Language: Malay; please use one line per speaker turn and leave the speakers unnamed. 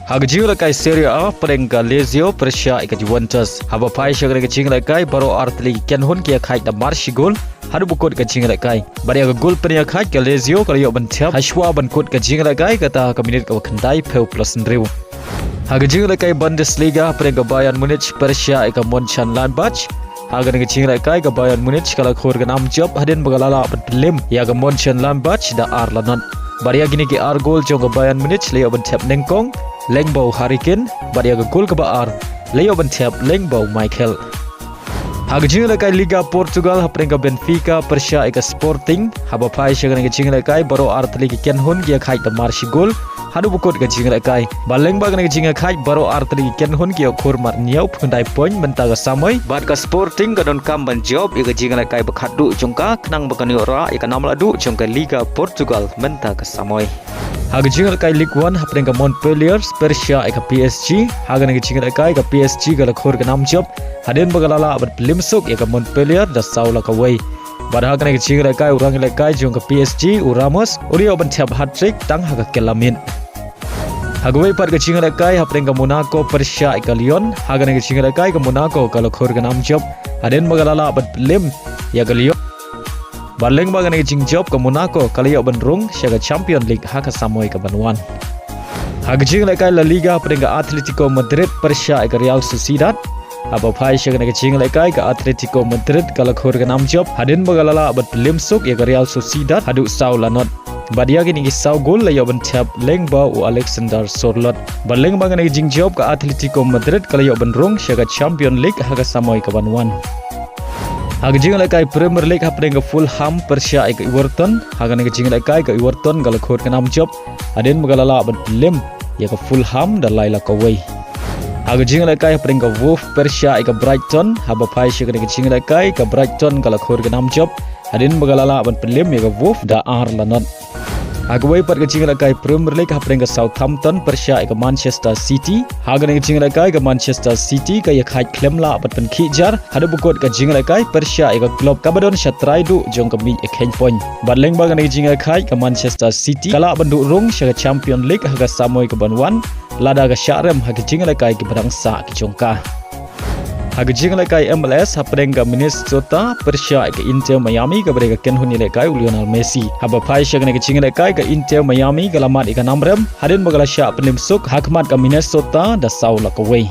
Hagjing lakai Serie A perengga Lazio Persia ikat Juventus. Haba pai syagre kecing lakai baru artli ken hun kia khai da marshi gol. Hadu bukut kecing lakai. Bari aga gol penia khai ke Lazio kalau yok bentiap. Hashwa ban kut kecing lakai kata ka minit ka kendai peu plus nriu. Hagjing lakai Bundesliga perengga Bayern Munich Persia ikat Mönchengladbach. Hagan kecing lakai ka Bayern Munich kalau khur ka nam job hadin bagalala berlim ya ka Mönchengladbach da Arlanon. Bari gini ki ar gol jong ka Bayern Munich leo bentiap nengkong. Lengbau Hattrick, bari aga gol ke baar, leo bentiap Lengbau Michael. Hagjing lakai Liga Portugal haprengga Benfica Persia ika Sporting, haba pai syagan kecing lakai baru artli ken hun kia khai da marshi gol, hadu bukut kecing lakai. Balengba kena kecing khai baru artli ken hun kia khur mar niau pendai poin mentaga samoi, bat ka Sporting ka don kam ban job ika kecing lakai bakhadu jongka kenang bakani ora ika namladu jongka Liga Portugal mentaga samoi. Hagjing lakai League 1 haprengga Montpellier Persia ika PSG, hagan kecing lakai ka PSG ka khur ka nam job, hadin bagalala berlimsuk ika Montpellier da saula ka wei. Pada hagan kecing lakai Rung lakai jong ka PSG Ramos, uri bentiap Hattrick tang haga kelamin. Hagway par kecing lakai haprengga Monaco Persia ika Lyon, hagan kecing lakai ka Monaco ka khur ka nam job, hadin bagalala berlim ya ka Lyon. Baleng bagan kecing job ke Monaco kali yok ben Rung syaga Champion League haka samoi ke Banuan. Hagjing lakai La Liga perengga Atletico Madrid Persia ke Real Sociedad. Apa pai syaga kecing lakai ke Atletico Madrid kalau khur ke nam job hadin bagalala bet limsuk ya ke Real Sociedad haduk sau lanot. Badia gini sau gol la yok ben tiap Lengbau u Alexander Sorloth. Baleng bagan kecing job ke Atletico Madrid kalau yok ben Rung syaga Champion League haka samoi ke Banuan. Hagjing lakai Premier League haprengga Fulham Persia ika Everton, hagan kecing lakai ka Everton kalau khur ka nam job, adin bagalala berlim ya ka Fulham dan laila ka wei. Hagjing lakai haprengga Wolf Persia ika Brighton, haba pai syaga kecing lakai ka Brighton kalau khur ka nam job, adin bagalala berlim ya ka Wolf da Arlanon. Agway par kecing lakai Premier League haprengga Southampton Persia ika Manchester City, hagan kecing lakai ka Manchester City ka ya khai klemla bat pen khijar hada bukut ka jing lakai Persia ika klub kabadon Shatraidu jong ka mi ekhen point. Badleng bagan kecing lakai ka Manchester City kala bendu Rung syaga Champion League haga samoi ka Banuan lada ka Syarem haga jing lakai ki badangsa ki jongka. Hagjing lakai MLS haprengga Minnesota Persia ika Inter Miami ka brega ken hun lakai Lionel Messi. Haba pai syaga kecing lakai ka Inter Miami kalamat ika namrem hadin bagala syak penimsuk hakmat ka Minnesota da saula ka wei.